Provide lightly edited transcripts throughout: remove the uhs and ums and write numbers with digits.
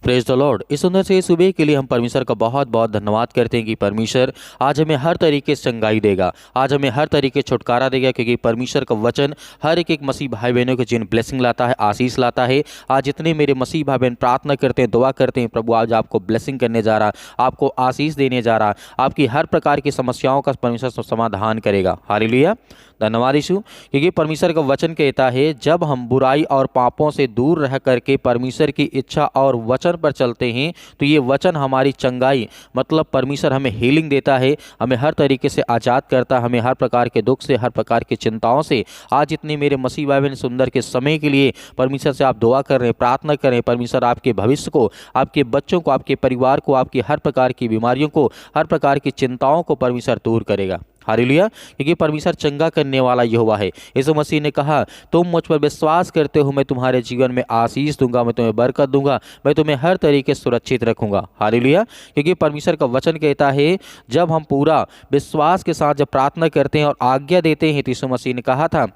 Praise the Lord. इस सुंदर से सुबह के लिए हम परमेश्वर का बहुत बहुत धन्यवाद करते हैं कि परमेश्वर आज हमें हर तरीके से चंगाई देगा, आज हमें हर तरीके छुटकारा देगा, क्योंकि परमेश्वर का वचन हर एक मसीह भाई बहनों के जीवन ब्लेसिंग लाता है, आशीष लाता है। आज जितने मेरे मसीह भाई बहन प्रार्थना करते हैं, दुआ करते हैं, प्रभु आज आपको ब्लेसिंग करने जा रहा, आपको आशीष देने जा रहा, आपकी हर प्रकार की समस्याओं का परमेश्वर समाधान करेगा। हालेलुया, धन्यवाद यीशु। क्योंकि परमेश्वर का वचन कहता है जब हम बुराई और पापों से दूर रह करके परमेश्वर की इच्छा और वचन पर चलते हैं तो ये वचन हमारी चंगाई, मतलब परमेश्वर हमें हीलिंग देता है, हमें हर तरीके से आज़ाद करता है, हमें हर प्रकार के दुख से, हर प्रकार की चिंताओं से। आज इतने मेरे मसीह भाई बहन सुंदर के समय के लिए परमेश्वर से आप दुआ कर रहे हैं, प्रार्थना करें, परमेश्वर आपके भविष्य को, आपके बच्चों को, आपके परिवार को, आपकी हर प्रकार की बीमारियों को, हर प्रकार की चिंताओं को परमेश्वर दूर करेगा। हालेलुया, क्योंकि परमेश्वर चंगा करने वाला यहोवा है। यीशु मसीह ने कहा तुम मुझ पर विश्वास करते हो, मैं तुम्हारे जीवन में आशीष दूंगा, मैं तुम्हें बरकत दूंगा, मैं तुम्हें हर तरीके से सुरक्षित रखूंगा। हालेलुया, क्योंकि परमेश्वर का वचन कहता है जब हम पूरा विश्वास के साथ जब प्रार्थना करते हैं और आज्ञा देते हैं तो यीशु मसीह ने कहा था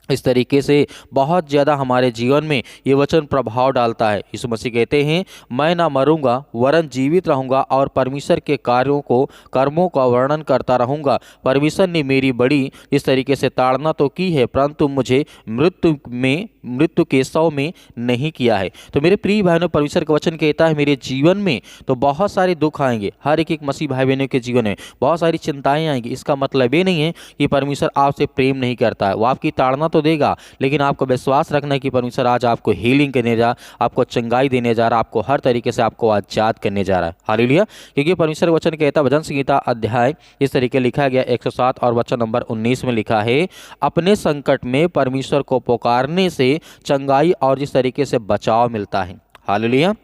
इस तरीके से बहुत ज़्यादा हमारे जीवन में ये वचन प्रभाव डालता है। यीशु मसीह कहते हैं मैं ना मरूंगा वरन जीवित रहूंगा और परमेश्वर के कर्मों का वर्णन करता रहूंगा। परमेश्वर ने मेरी बड़ी इस तरीके से ताड़ना तो की है, परंतु मुझे मृत्यु के शव में नहीं किया है। तो मेरे प्रिय भाइयों, परमेश्वर का वचन कहता है मेरे जीवन में तो बहुत सारे दुख आएंगे, हर एक मसीह भाई बहनों के जीवन में बहुत सारी चिंताएं आएंगी। इसका मतलब ये नहीं है कि परमेश्वर आपसे प्रेम नहीं करता है, वो आपकी ताड़ना तो देगा, लेकिन आपको विश्वास रखना है कि परमेश्वर आज आपको हीलिंग करने जा, आपको चंगाई देने जा रहा, आपको हर तरीके से आपको आजाद करने जा रहा है। हालेलुया, क्योंकि परमेश्वर वचन कहता है भजन संहिता अध्याय इस तरीके लिखा गया 107 और वचन नंबर 19 में लिखा है अपने संकट में परमेश्वर को पुकारने से चंगाई और जिस तरीके से बचाव मिलता है। हालेलुया,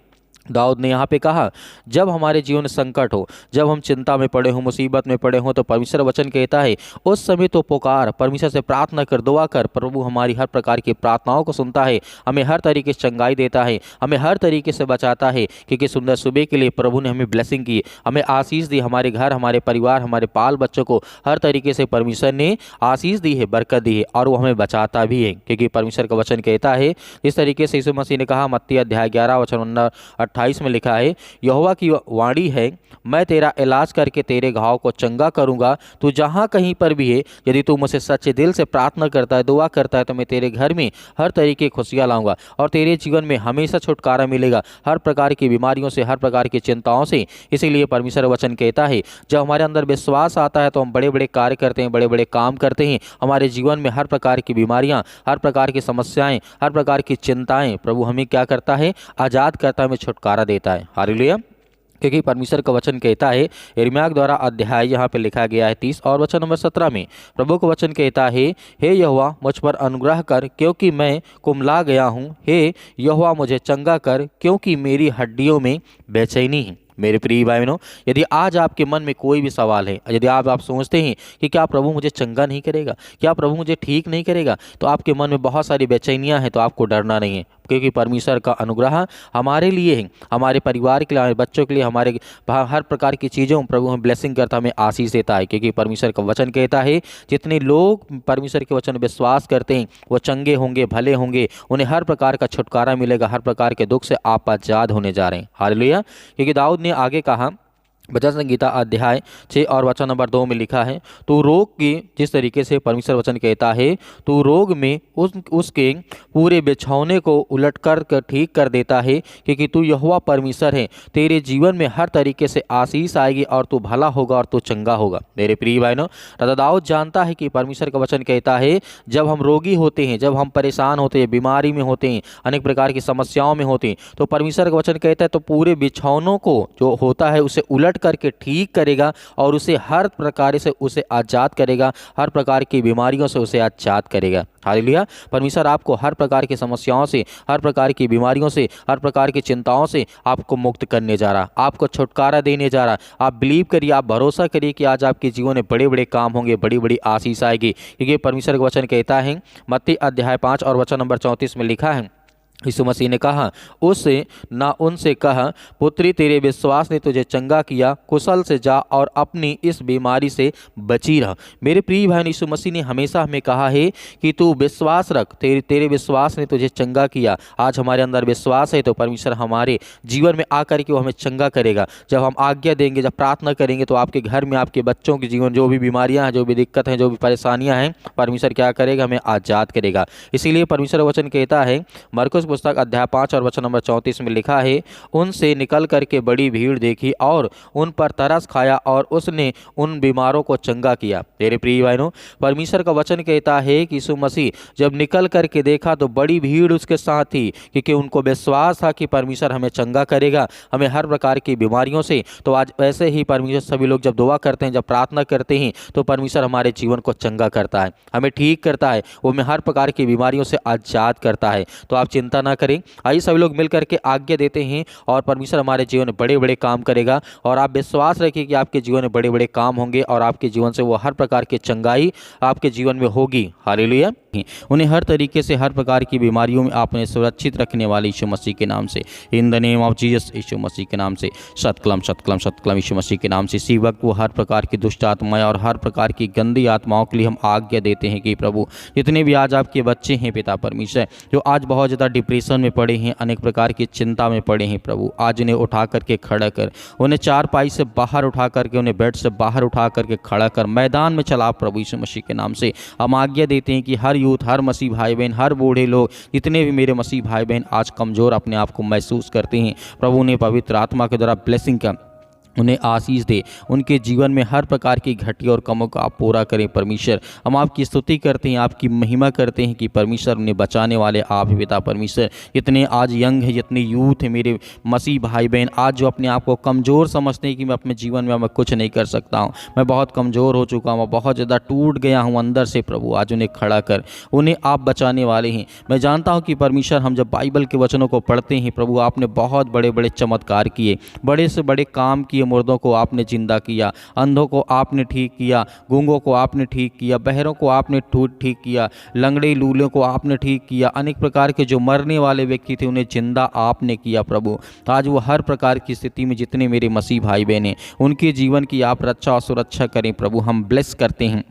दाऊद ने यहाँ पे कहा जब हमारे जीवन में संकट हो, जब हम चिंता में पड़े हों, मुसीबत में पड़े हों, तो परमेश्वर वचन कहता है उस समय तो पुकार, परमेश्वर से प्रार्थना कर, दुआ कर, प्रभु हमारी हर प्रकार की प्रार्थनाओं को सुनता है, हमें हर तरीके से चंगाई देता है, हमें हर तरीके से बचाता है। क्योंकि सुंदर सुबह के लिए प्रभु ने हमें ब्लेसिंग की, हमें आशीष दी, हमारे घर, हमारे परिवार, हमारे बाल बच्चों को हर तरीके से परमेश्वर ने आशीष दी है, बरकत दी है, और वो हमें बचाता भी है। क्योंकि परमेश्वर का वचन कहता है इस तरीके से यीशु मसीह ने कहा मत्ती अध्याय 11 वचन 28 में लिखा है यहोवा की वाणी है मैं तेरा इलाज करके तेरे घाव को चंगा करूंगा, तू जहां कहीं पर भी है यदि तू मुझसे सच्चे दिल से प्रार्थना करता है, दुआ करता है, तो मैं तेरे घर में हर तरीके की खुशियां लाऊंगा और तेरे जीवन में हमेशा छुटकारा मिलेगा हर प्रकार की बीमारियों से, हर प्रकार की चिंताओं से। इसीलिए परमेश्वर वचन कहता है जब हमारे अंदर विश्वास आता है तो हम बड़े बड़े कार्य करते हैं, बड़े बड़े काम करते हैं। हमारे जीवन में हर प्रकार की बीमारियां, हर प्रकार की समस्याएं, हर प्रकार की चिंताएं प्रभु हमें क्या करता है, आजाद करता है, हमें छुटकारा देता है। हालेलुया, क्योंकि परमेश्वर का वचन कहता है यिर्मयाह द्वारा अध्याय यहाँ पे लिखा गया है 30 और वचन नंबर 17 में प्रभु का वचन कहता है हे यहोवा मुझ पर अनुग्रह कर क्योंकि मैं कुमला गया हूँ, हे यहोवा मुझे चंगा कर क्योंकि मेरी हड्डियों में बेचैनी है। मेरे प्रिय भाई बहनों, यदि आज आपके मन में कोई भी सवाल है, यदि आप सोचते हैं कि क्या प्रभु मुझे चंगा नहीं करेगा, क्या प्रभु मुझे ठीक नहीं करेगा, तो आपके मन में बहुत सारी बेचैनियां हैं, तो आपको डरना नहीं है। क्योंकि परमेश्वर का अनुग्रह हमारे लिए है, हमारे परिवार के लिए, हमारे बच्चों के लिए, हमारे हर प्रकार की चीज़ों प्रभु हमें ब्लेसिंग करता, हमें आशीष देता है। क्योंकि परमेश्वर का वचन कहता है जितने लोग परमेश्वर के वचन विश्वास करते हैं वो चंगे होंगे, भले होंगे, उन्हें हर प्रकार का छुटकारा मिलेगा, हर प्रकार के दुख से आप आजाद होने जा रहे हैं। हालेलुया, क्योंकि दाऊद ने आगे कहा भजन संहिता अध्याय 6 और वचन नंबर 2 में लिखा है तू रोग की, जिस तरीके से परमेश्वर वचन कहता है तू रोग में उसके पूरे बिछौने को उलट कर ठीक कर देता है। क्योंकि तू यहोवा परमेश्वर है, तेरे जीवन में हर तरीके से आशीष आएगी और तू भला होगा और तू चंगा होगा। मेरे प्रिय भाइयों, राजा दाऊद जानता है कि परमेश्वर का वचन कहता है जब हम रोगी होते हैं, जब हम परेशान होते हैं, बीमारी में होते हैं, अनेक प्रकार की समस्याओं में होते हैं, तो परमेश्वर का वचन कहता है तो पूरे बिछौनों को जो होता है उसे उलट करके ठीक करेगा और उसे हर प्रकार से उसे आजाद करेगा, हर प्रकार की बीमारियों से उसे आजाद करेगा। हालेलुया, परमेश्वर आपको हर प्रकार की समस्याओं से, हर प्रकार की बीमारियों से, हर प्रकार की चिंताओं से आपको मुक्त करने जा रहा, आपको छुटकारा देने जा रहा। आप बिलीव करिए, आप भरोसा करिए कि आज आपके जीवन में बड़े बड़े काम होंगे, बड़ी बड़ी आशीष आएगी। क्योंकि परमेश्वर का वचन कहता है मत्ती अध्याय 5 और वचन नंबर 34 में लिखा है यीशु मसीह ने कहा उससे ना उनसे कहा, पुत्री तेरे विश्वास ने तुझे चंगा किया, कुशल से जा और अपनी इस बीमारी से बची रह। मेरे प्रिय भाई, यीशु मसीह ने हमेशा हमें कहा है कि तू विश्वास रख, तेरे विश्वास ने तुझे चंगा किया। आज हमारे अंदर विश्वास है तो परमेश्वर हमारे जीवन में आकर के वो हमें चंगा करेगा। जब हम आज्ञा देंगे, जब प्रार्थना करेंगे, तो आपके घर में, आपके बच्चों के जीवन जो भी बीमारियां हैं, जो भी दिक्कत हैं, जो भी परेशानियां हैं, परमेश्वर क्या करेगा? हमें आज़ाद करेगा। इसीलिए परमेश्वर वचन कहता है, मरकुस पुस्तक अध्याय 5 और वचन नंबर 34 में लिखा है, उनसे निकल करके बड़ी भीड़ देखी और उन पर तरस खाया और उसने उन बीमारों को चंगा किया। तेरे प्रिय भाइयों, परमेश्वर का वचन कहता है कि यीशु मसीह जब निकल करके देखा तो बड़ी भीड़ उसके साथ थी, क्योंकि उनको विश्वास था कि परमेश्वर हमें चंगा करेगा, हमें हर प्रकार की बीमारियों से। तो आज ऐसे ही परमेश्वर सभी लोग जब दुआ करते हैं, जब प्रार्थना करते हैं, तो परमेश्वर हमारे जीवन को चंगा करता है, हमें ठीक करता है, वो हमें हर प्रकार की बीमारियों से आज़ाद करता है। तो आप चिंता ना करें, आइए सभी लोग मिल करके आज्ञा देते हैं और परमेश्वर हमारे जीवन में बड़े बड़े काम करेगा। और आप विश्वास रखिए कि आपके जीवन में बड़े बड़े काम होंगे और आपके जीवन से वो हर प्रकार की चंगाई आपके जीवन में होगी। हालेलुया। उन्हें हर तरीके से, हर प्रकार की बीमारियों में आपने सुरक्षित रखने वाले यीशु मसीह के नाम से, in the name of Jesus, यीशु मसीह के नाम से, सतकलम सतकलम सतकलम यीशु मसीह के नाम से। इसी वक्त वो हर प्रकार की दुष्ट आत्माएं और हर प्रकार की गंदी आत्माओं के लिए हम आज्ञा देते हैं कि प्रभु, जितने भी आज आपके बच्चे हैं पिता परमेश्वर, जो आज बहुत ज़्यादा डिप्रेशन में पड़े हैं, अनेक प्रकार की चिंता में पड़े हैं, प्रभु आज उन्हें उठा करके खड़ा कर, उन्हें चारपाई से बाहर उठा करके, उन्हें बेड से बाहर उठा करके खड़ा कर, मैदान में चला प्रभु यीशु मसीह के नाम से। हम आज्ञा देते हैं कि हर यूथ, हर मसीह भाई बहन, हर बूढ़े लोग, जितने भी मेरे मसीह भाई बहन आज कमज़ोर अपने आप को महसूस करते हैं, प्रभु उन्हें पवित्र आत्मा के द्वारा ब्लेसिंग का, उन्हें आशीष दे, उनके जीवन में हर प्रकार की घटिया और कमों को आप पूरा करें परमेश्वर। हम आपकी स्तुति करते हैं, आपकी महिमा करते हैं कि परमेश्वर उन्हें बचाने वाले आप हैं पिता परमेश्वर। जितने आज यंग है, जितने यूथ है मेरे मसीह भाई बहन, आज जो अपने आप को कमज़ोर समझते हैं कि मैं अपने जीवन में मैं कुछ नहीं कर सकता हूँ, मैं बहुत कमज़ोर हो चुका हूँ, बहुत ज़्यादा टूट गया हूँ अंदर से, प्रभु आज उन्हें खड़ा कर, उन्हें आप बचाने वाले हैं। मैं जानता हूँ कि परमेश्वर, हम जब बाइबल के वचनों को पढ़ते हैं प्रभु, आपने बहुत बड़े बड़े चमत्कार किए, बड़े से बड़े काम किए, मुर्दों को आपने जिंदा किया, अंधों को आपने ठीक किया, गूंगों को आपने ठीक किया, बहरों को आपने ठीक किया, लंगड़े लूलों को आपने ठीक किया, अनेक प्रकार के जो मरने वाले व्यक्ति थे उन्हें जिंदा आपने किया प्रभु। आज वो हर प्रकार की स्थिति में जितने मेरे मसीह भाई बहन हैं, उनके जीवन की आप रक्षा और सुरक्षा करें प्रभु। हम ब्लेस करते हैं,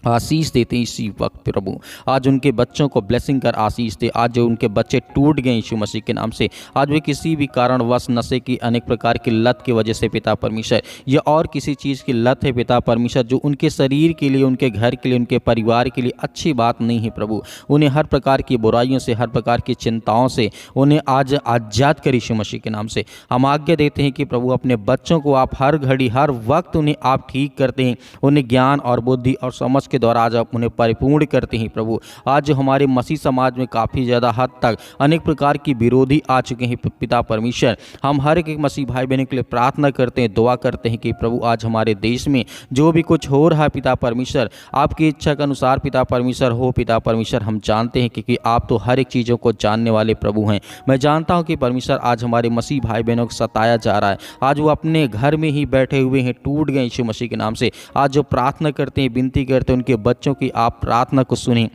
आशीष देते हैं इसी वक्त प्रभु। आज उनके बच्चों को ब्लेसिंग कर आशीष दे। आज जो उनके बच्चे टूट गए यीशु मसीह के नाम से, आज वे किसी भी कारणवश नशे की, अनेक प्रकार की लत की वजह से पिता परमेश्वर, या और किसी चीज़ की लत है पिता परमेश्वर, जो उनके शरीर के लिए, उनके घर के लिए, उनके परिवार के लिए अच्छी बात नहीं है प्रभु, उन्हें हर प्रकार की बुराइयों से, हर प्रकार की चिंताओं से उन्हें आज आज़ाद कर यीशु मसीह के नाम से। हम आज्ञा देते हैं कि प्रभु अपने बच्चों को आप हर घड़ी, हर वक्त उन्हें आप ठीक करते हैं, उन्हें ज्ञान और बुद्धि और समझ के द्वारा आज आप उन्हें परिपूर्ण करते हैं प्रभु। आज जो हमारे मसीह समाज में काफ़ी ज़्यादा हद तक अनेक प्रकार की विरोधी आ चुके हैं पिता परमेश्वर, हम हर एक मसीह भाई बहनों के लिए प्रार्थना करते हैं, दुआ करते हैं कि प्रभु आज हमारे देश में जो भी कुछ हो रहा है पिता परमेश्वर, आपकी इच्छा के अनुसार पिता परमेश्वर हो पिता परमेश्वर। हम जानते हैं कि आप तो हर एक चीज़ों को जानने वाले प्रभु हैं। मैं जानता हूँ कि परमेश्वर आज हमारे मसीह भाई बहनों को सताया जा रहा है, आज वो अपने घर में ही बैठे हुए हैं, टूट गए यीशु मसीह के नाम से। आज जो प्रार्थना करते हैं, विनती करते हैं, उनके बच्चों की आप प्रार्थना को सुनें,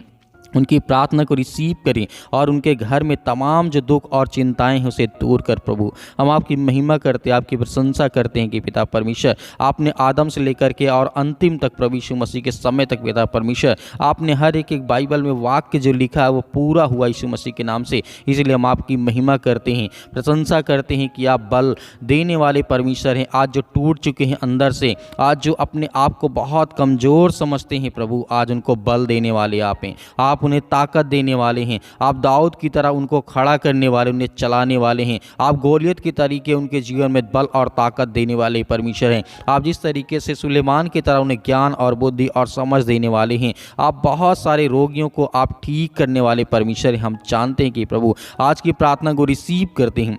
उनकी प्रार्थना को रिसीव करें और उनके घर में तमाम जो दुख और चिंताएं हैं उसे दूर कर प्रभु। हम आपकी महिमा करते हैं, आपकी प्रशंसा करते हैं कि पिता परमेश्वर, आपने आदम से लेकर के और अंतिम तक प्रभु यीशु मसीह के समय तक पिता परमेश्वर, आपने हर एक बाइबल में वाक्य जो लिखा है वो पूरा हुआ यीशु मसीह के नाम से। इसलिए हम आपकी महिमा करते हैं, प्रशंसा करते हैं कि आप बल देने वाले परमेश्वर हैं। आज जो टूट चुके हैं अंदर से, आज जो अपने आप को बहुत कमज़ोर समझते हैं प्रभु, आज उनको बल देने वाले आप हैं, आप उन्हें ताकत देने वाले हैं। आप दाऊद की तरह उनको खड़ा करने वाले, उन्हें चलाने वाले हैं। आप गोलियत के तरीके उनके जीवन में बल और ताकत देने वाले परमेश्वर हैं। आप जिस तरीके से सुलेमान की तरह उन्हें ज्ञान और बुद्धि और समझ देने वाले हैं, आप बहुत सारे रोगियों को आप ठीक करने वाले परमेश्वर हैं। हम जानते हैं कि प्रभु आज की प्रार्थना को रिसीव करते हैं,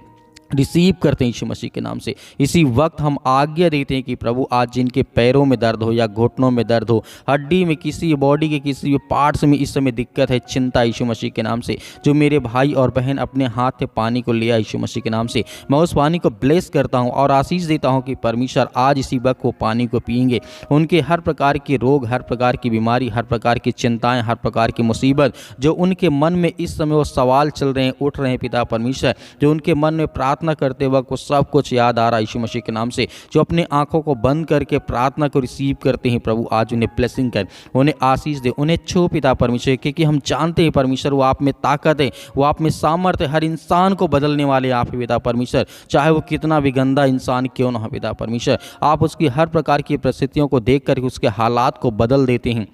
रिसीव करते हैं यीशु मसीह के नाम से। इसी वक्त हम आज्ञा देते हैं कि प्रभु आज जिनके पैरों में दर्द हो या घुटनों में दर्द हो, हड्डी में, किसी बॉडी के किसी पार्ट्स में इस समय दिक्कत है, चिंता, यीशु मसीह के नाम से जो मेरे भाई और बहन अपने हाथ से पानी को लिया यीशु मसीह के नाम से, मैं उस पानी को ब्लेस करता हूँ और आशीष देता हूँ कि परमेश्वर आज इसी वक्त वो पानी को पिएंगे। उनके हर प्रकार के रोग, हर प्रकार की बीमारी, हर प्रकार की चिंताएँ, हर प्रकार की मुसीबत जो उनके मन में इस समय वो सवाल चल रहे हैं, उठ रहे हैं पिता परमेश्वर, जो उनके मन में प्रार्थना करते वक्त वो सब कुछ याद आ रहा है यीशु मसीह के नाम से, जो अपने आंखों को बंद करके प्रार्थना को रिसीव करते हैं प्रभु आज उन्हें ब्लेसिंग कर, उन्हें आशीष दे, उन्हें छू पिता परमेश्वर, क्योंकि हम जानते हैं परमेश्वर वो आप में ताकत है, वो आप में सामर्थ्य, हर इंसान को बदलने वाले आप ही पिता परमेश्वर, चाहे वो कितना भी गंदा इंसान क्यों ना हो पिता परमेश्वर, आप उसकी हर प्रकार की परिस्थितियों को देख कर उसके हालात को बदल देते हैं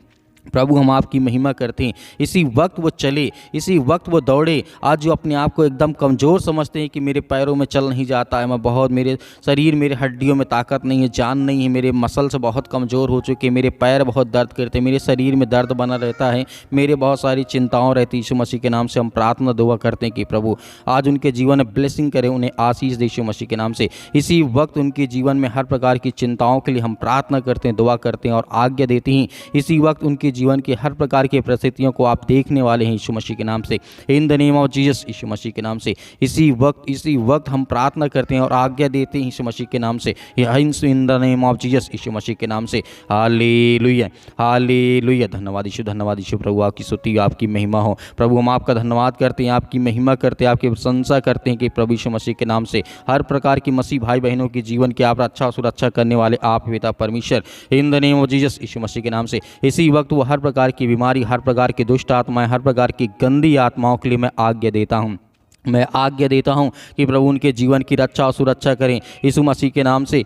प्रभु। हम आपकी महिमा करते हैं। इसी वक्त वो चले, इसी वक्त वो दौड़े, आज जो अपने आप को एकदम कमज़ोर समझते हैं कि मेरे पैरों में चल नहीं जाता है, मैं बहुत, मेरे शरीर, मेरे हड्डियों में ताकत नहीं है, जान नहीं है, मेरे मसल्स बहुत कमज़ोर हो चुके, मेरे पैर बहुत दर्द करते, मेरे शरीर में दर्द बना रहता है, मेरे बहुत सारी चिंताओं रहती, यीशु मसीह के नाम से हम प्रार्थना दुआ करते हैं कि प्रभु आज उनके जीवन में ब्लेसिंग करें, उन्हें आशीष दे यीशु मसीह के नाम से। इसी वक्त उनके जीवन में हर प्रकार की चिंताओं के लिए हम प्रार्थना करते हैं, दुआ करते हैं और आज्ञा देते हैं। इसी वक्त उनके जीवन की हर प्रकार की परिस्थितियों को आप देखने वाले हैं यीशु मसीह के नाम से, in the name of Jesus, यीशु मसीह के नाम से। इसी वक्त हम प्रार्थना करते हैं और आज्ञा देते हैं यीशु मसीह के नाम से, in the name of Jesus, यीशु मसीह के नाम से। हालेलुया, हालेलुया। धन्यवाद यीशु, धन्यवाद यीशु। प्रभु आपकी स्तुति, आपकी महिमा हो प्रभु। हम आपका धन्यवाद करते हैं, आपकी महिमा करते हैं, आपकी प्रशंसा करते हैं कि प्रभु यीशु मसीह के नाम से हर प्रकार की मसीह भाई बहनों के जीवन की आप रक्षा सुरक्षा करने वाले आप पिता परमेश्वर, in the name of Jesus, यीशु मसीह के नाम से। इसी वक्त वो हर प्रकार की बीमारी, हर प्रकार की दुष्ट आत्माएं, हर प्रकार की गंदी आत्माओं के लिए मैं आज्ञा देता हूं, मैं आज्ञा देता हूं कि प्रभु उनके जीवन की रक्षा और सुरक्षा करें यीशु मसीह के नाम से।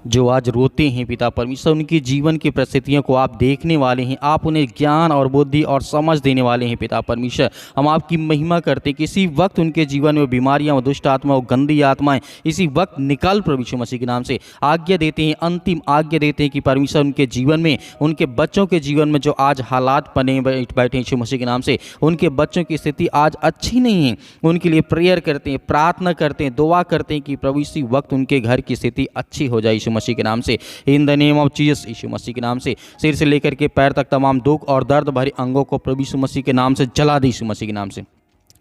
जो आज रोते हैं पिता परमेश्वर, उनकी जीवन की परिस्थितियों को आप देखने वाले हैं, आप उन्हें ज्ञान और बुद्धि और समझ देने वाले हैं पिता परमेश्वर। हम आपकी महिमा करते हैं कि इसी वक्त उनके जीवन में बीमारियां और दुष्ट आत्मा और गंदी आत्माएं इसी वक्त निकल प्रभु यीशु मसीह के नाम से। आज्ञा देते हैं, अंतिम आज्ञा देते हैं कि परमेश्वर उनके जीवन में, उनके बच्चों के जीवन में जो आज हालात बने बैठे यीशु मसीह के नाम से, उनके बच्चों की स्थिति आज अच्छी नहीं है, उनके लिए प्रेयर करते हैं, प्रार्थना करते हैं, दुआ करते हैं कि प्रभु इसी वक्त उनके घर की स्थिति अच्छी हो जाए यीशु मसीह के नाम से, in the name of Jesus, यीशु मसीह के नाम से। सिर से लेकर के पैर तक तमाम दुख और दर्द भरे अंगों को प्रभु यीशु मसीह के नाम से जला दे यीशु मसीह के नाम से।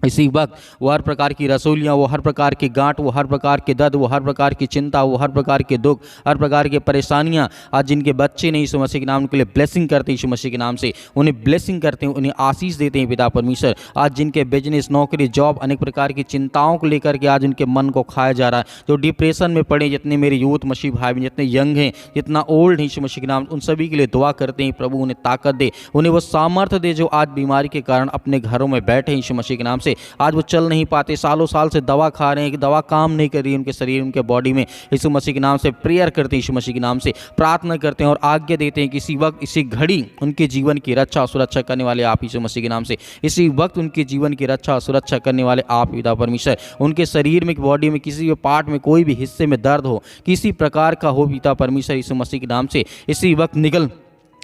इसी वक्त वो हर प्रकार की रसोलियाँ, वो हर प्रकार की गांठ, वो हर प्रकार के दर्द, वो हर प्रकार की चिंता, वो हर प्रकार के दुख, हर प्रकार की परेशानियाँ, आज जिनके बच्चे नहीं यीशु मसीह के नाम के लिए ब्लेसिंग करते हैं यीशु मसीह के नाम से, उन्हें ब्लेसिंग करते हैं, उन्हें आशीष देते हैं पिता परमेश्वर। आज जिनके बिजनेस, नौकरी, जॉब, अनेक प्रकार की चिंताओं को लेकर के आज उनके मन को खाया जा रहा है, जो डिप्रेशन में पड़े, जितने मेरे यूथ मसीह भाई बहन, जितने यंग हैं, जितना ओल्ड है यीशु मसीह के नाम, उन सभी के लिए दुआ करते हैं प्रभु उन्हें ताकत दे, उन्हें वो सामर्थ्य दे जो आज बीमारी के कारण अपने घरों में बैठे यीशु मसीह के नाम से। आज वो चल नहीं पाते, सालों साल से दवा खा रहे हैं कि दवा काम नहीं कर रही है उनके शरीर, उनके बॉडी में, यीशु मसीह के नाम से प्रेयर करते हैं, यीशु मसीह के नाम से प्रार्थना करते हैं और आज्ञा देते हैं कि इसी वक्त, इसी घड़ी उनके जीवन की रक्षा और सुरक्षा करने वाले आप यीशु मसीह के नाम से। इसी वक्त उनके जीवन की रक्षा और सुरक्षा करने वाले आप पिता परमेश्वर। उनके शरीर में, बॉडी में, किसी भी पार्ट में, कोई भी हिस्से में दर्द हो, किसी प्रकार का हो पिता परमेश्वर, यीशु मसीह के नाम से इसी वक्त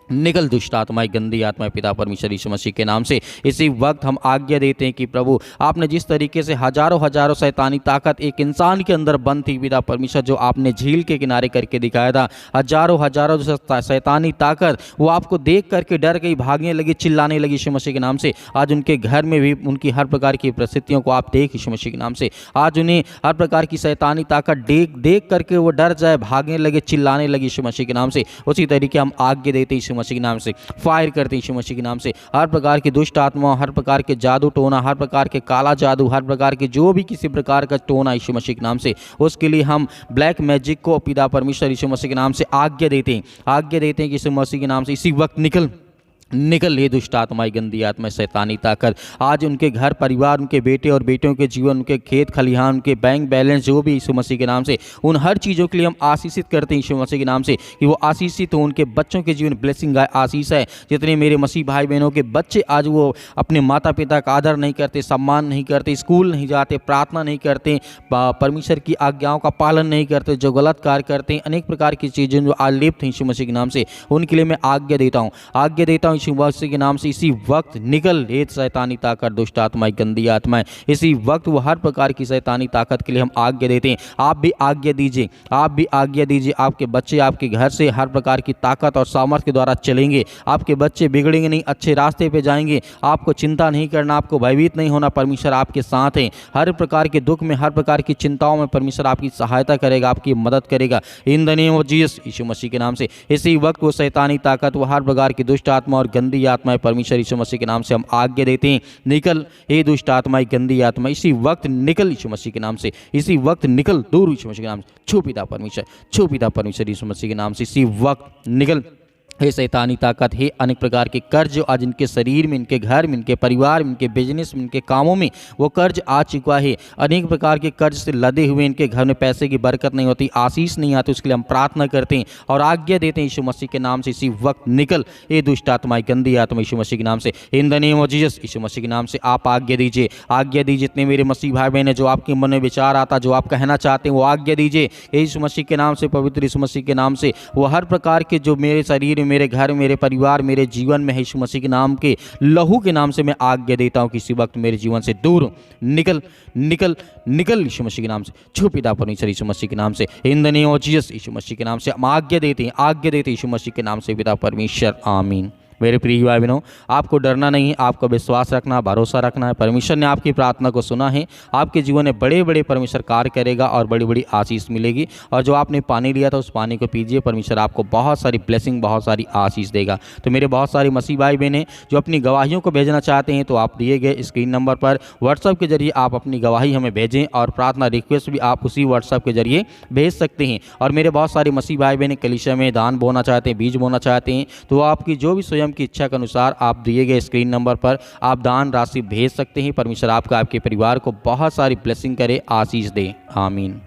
निकल दुष्ट आत्माएं, गंदी आत्माएं पिता परमेश्वर यीशु मसीह के नाम से। इसी वक्त हम आज्ञा देते हैं कि प्रभु आपने जिस तरीके से हजारों शैतानी ताकत एक इंसान के अंदर बंद थी पिता परमेश्वर, जो आपने झील के किनारे करके दिखाया था, हजारों शैतानी ताकत वो आपको देख करके डर गई, भागने लगी, चिल्लाने लगी यीशु मसीह के नाम से। आज उनके घर में भी उनकी हर प्रकार की परिस्थितियों को आप देख यीशु मसीह के नाम से। आज उन्हें हर प्रकार की शैतानी ताकत देख करके वो डर जाए, भागने लगे, चिल्लाने लगी यीशु मसीह के नाम से। उसी तरीके हम आज्ञा देते यीशु मसीह के नाम से, फायर करते यीशु मसीह के नाम से। हर प्रकार की दुष्ट आत्मा, हर प्रकार के जादू टोना, हर प्रकार के काला जादू, हर प्रकार के जो भी किसी प्रकार का टोना यीशु मसीह के नाम से, उसके लिए हम ब्लैक मैजिक को पिता परमेश्वर यीशु मसीह के नाम से आज्ञा देते हैं कि यीशु मसीह के नाम से इसी वक्त निकल ये दुष्ट आत्माएं, गंदी आत्मा, शैतानी ताकत। आज उनके घर परिवार, उनके बेटे और बेटियों के जीवन, उनके खेत खलिहान, उनके बैंक बैलेंस, जो भी यीशु मसीह के नाम से, उन हर चीज़ों के लिए हम आशीषित करते हैं यीशु मसीह के नाम से कि वो आशीषित हो। उनके बच्चों के जीवन ब्लेसिंग आए, आशीष है। जितने मेरे मसीह भाई बहनों के बच्चे आज वो अपने माता पिता का आदर नहीं करते, सम्मान नहीं करते, स्कूल नहीं जाते, प्रार्थना नहीं करते, परमेश्वर की आज्ञाओं का पालन नहीं करते, जो गलत कार्य करते हैं, अनेक प्रकार की चीज़ें जो आज लिप्त हैं यीशु मसीह के नाम से, उनके लिए मैं आज्ञा देता हूँ यीशु मसीह के नाम से इसी वक्त निकल हे शैतानी ताकत, दुष्ट आत्माएं, गंदी आत्माएं, इसी वक्त वो हर प्रकार की शैतानी ताकत के लिए हम आज्ञा देते हैं। आप भी आज्ञा दीजिए, आप भी आज्ञा दीजिए। आपके बच्चे आपके घर से हर प्रकार की ताकत और सामर्थ्य के द्वारा चलेंगे। आपके बच्चे बिगड़ेंगे नहीं, अच्छे रास्ते पे जाएंगे। आपको चिंता नहीं करना, आपको भयभीत नहीं होना। परमेश्वर आपके साथ है। हर प्रकार के दुख में, हर प्रकार की चिंताओं में परमेश्वर आपकी सहायता करेगा, आपकी मदद करेगा। In the name of Jesus, यीशु मसीह के नाम से इसी वक्त वो शैतानी ताकत, वो हर प्रकार की दुष्ट आत्मा और गंदी आत्माएं परमेश्वर यीशु मसीह के नाम से हम आज्ञा देते हैं, निकल हे दुष्ट आत्माएं, गंदी आत्मा, इसी वक्त निकल यीशु मसीह के नाम से, इसी वक्त निकल दूर यीशु मसीह के नाम से। छू पिता परमेश्वर, छू पिता परमेश्वर यीशु मसीह के नाम से इसी वक्त निकल हे शैतानी ताकत, हे अनेक प्रकार के कर्ज आज इनके शरीर में, इनके घर में, इनके परिवार में, इनके बिजनेस में, इनके कामों में वो कर्ज आ चुका है। अनेक प्रकार के कर्ज से लदे हुए इनके घर में पैसे की बरकत नहीं होती, आशीष नहीं आती। उसके लिए हम प्रार्थना करते हैं और आज्ञा देते हैं यीशु मसीह के नाम से, इसी वक्त निकल ये दुष्ट आत्मा, गंदी आत्मा, यीशु मसीह के नाम से। In the name of Jesus, यीशु मसीह के नाम से आप आज्ञा दीजिए, आज्ञा दीजिए। जितने मेरे मसीह भाई बहन है, जो आपके मन में विचार आता, जो आप कहना चाहते हैं, वो आज्ञा दीजिए यीशु मसीह के नाम से, पवित्र यीशु मसीह के नाम से। वो हर प्रकार के जो मेरे शरीर, मेरे घर, मेरे परिवार, मेरे जीवन में यीशु मसीह के नाम के लहू के नाम से मैं आज्ञा देता हूं कि इसी वक्त मेरे जीवन से दूर निकल निकल निकल यीशु मसीह के नाम से। छू पिता परमेश्वर यीशु मसीह के नाम से, in the name of Jesus, यीशु मसीह के नाम से हम आज्ञा देते हैं, आज्ञा देते हैं यीशु मसीह के नाम से पिता परमेश्वर, आमीन। मेरे प्रिय भाई बहनों, आपको डरना नहीं है, आपको विश्वास रखना, भरोसा रखना है। परमेश्वर ने आपकी प्रार्थना को सुना है। आपके जीवन में बड़े बड़े परमेश्वर कार्य करेगा और बड़ी बड़ी आशीष मिलेगी। और जो आपने पानी लिया था उस पानी को पीजिए, परमेश्वर आपको बहुत सारी ब्लेसिंग, बहुत सारी आशीष देगा। तो मेरे बहुत सारे मसीह भाई बहन जो अपनी गवाहियों को भेजना चाहते हैं, तो आप दिए गए स्क्रीन नंबर पर व्हाट्सएप के जरिए आप अपनी गवाही हमें भेजें और प्रार्थना रिक्वेस्ट भी आप उसी व्हाट्सएप के जरिए भेज सकते हैं। और मेरे बहुत सारे मसीह भाई बहन कलीसिया में दान बोना चाहते हैं, बीज बोना चाहते हैं, तो आपकी जो भी स्वयं की इच्छा के अनुसार आप दिए गए स्क्रीन नंबर पर आप दान राशि भेज सकते हैं। परमेश्वर आपका, आपके परिवार को बहुत सारी ब्लेसिंग करे, आशीष दे, आमीन।